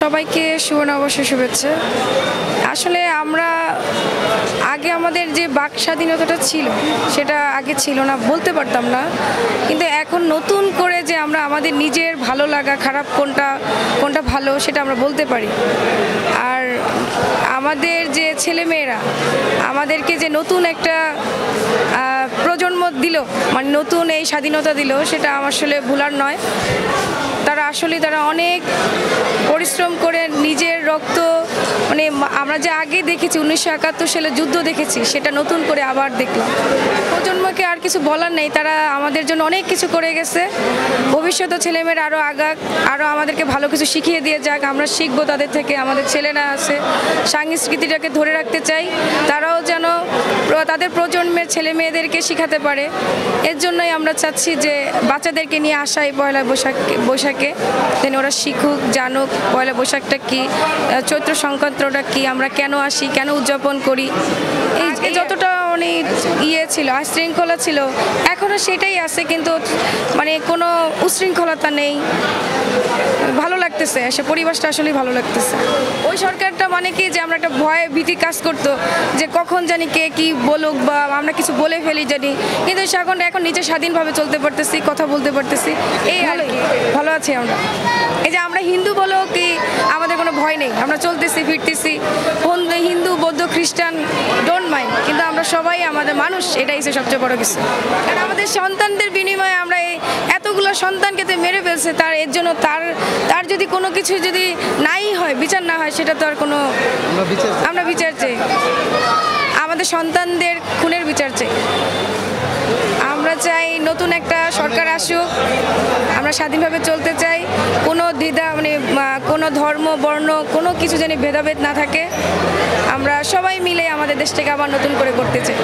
সবাইকে শুভ নববর্ষ শুভেচ্ছা। আসলে আমরা আগে আমাদের যে বাক স্বাধীনতাটা ছিল সেটা আগে ছিল না, বলতে পারতাম না, কিন্তু এখন নতুন করে যে আমরা আমাদের নিজের ভালো লাগা খারাপ কোনটা কোনটা ভালো সেটা আমরা বলতে পারি। আর আমাদের যে ছেলেমেয়েরা আমাদেরকে যে নতুন একটা প্রজন্ম দিল, মানে নতুন এই স্বাধীনতা দিল, সেটা আমার আসলে ভুলার নয়। তারা অনেক পরিশ্রম করে নিজের রক্ত, মানে আমরা যে আগে দেখেছি 1971 সালে যুদ্ধ দেখেছি, সেটা নতুন করে আবার দেখলাম। প্রজন্মকে আর কিছু বলার নেই, তারা আমাদের জন্য অনেক কিছু করে গেছে। ভবিষ্যতে ছেলেমেয়েরা আরও আগাক, আরও আমাদেরকে ভালো কিছু শিখিয়ে দিয়ে যাক, আমরা শিখবো তাদের থেকে। আমাদের ছেলেরা আছে, সংস্কৃতিটাকে ধরে রাখতে চাই, তারাও যেন তাদের প্রজন্মের ছেলে মেয়েদেরকে শেখাতে পারে। এর জন্যই আমরা চাচ্ছি যে বাচ্চাদেরকে নিয়ে আসা এই পয়লা বৈশাখে যেন ওরা শিখুক, জানুক পয়লা বৈশাখটা কী, চৈত্র সংক্রান্তটা কী, আমরা কেন আসি, কেন উদযাপন করি। এই যতটা মানে ছিল, আশৃঙ্খলা ছিল, এখনও সেটাই আছে, কিন্তু মানে কোনো উশৃঙ্খলতা নেই। ভালো লাগতেছে, সে পরিবেশটা আসলেই ভালো লাগতেছে। ওই সরকারটা মানে কি, যে আমরা একটা ভয় ভীতি কাজ করতো যে কখন জানি কে কি বলুক বা আমরা কিছু বলে ফেলি জানি, কিন্তু এখন নিজে স্বাধীনভাবে চলতে পারতেছি, কথা বলতে পারতেছি, এই আর কি। ভালো আছি আমরা। এই যে আমরা হিন্দু বলেও কি আমাদের কোনো ভয় নেই, আমরা চলতেছি ফিরতেছি, হিন্দু বৌদ্ধ খ্রিস্টান ডোন্ট মাইন্ড, কিন্তু আমরা সবাই আমাদের মানুষ, এটাই হচ্ছে সবচেয়ে বড় কিছু। কারণ আমাদের সন্তানদের বিনিময়ে আমরা এতগুলো সন্তানকে তো মেরে ফেলছে, এর জন্য তার যদি কোনো কিছু যদি নাই হয়, বিচার না হয়, সেটা তো আর কোনো, আমরা বিচার চাই, আমাদের সন্তানদের খুনের বিচার চাই। আমরা চাই নতুন একটা সরকার আসুক, আমরা স্বাধীনভাবে চলতে চাই, কোনো দ্বিধা মানে কোনো ধর্ম বর্ণ কোনো কিছু যেন ভেদাভেদ না থাকে, আমরা সবাই মিলে আমাদের দেশটাকে আবার নতুন করে করতে চাই।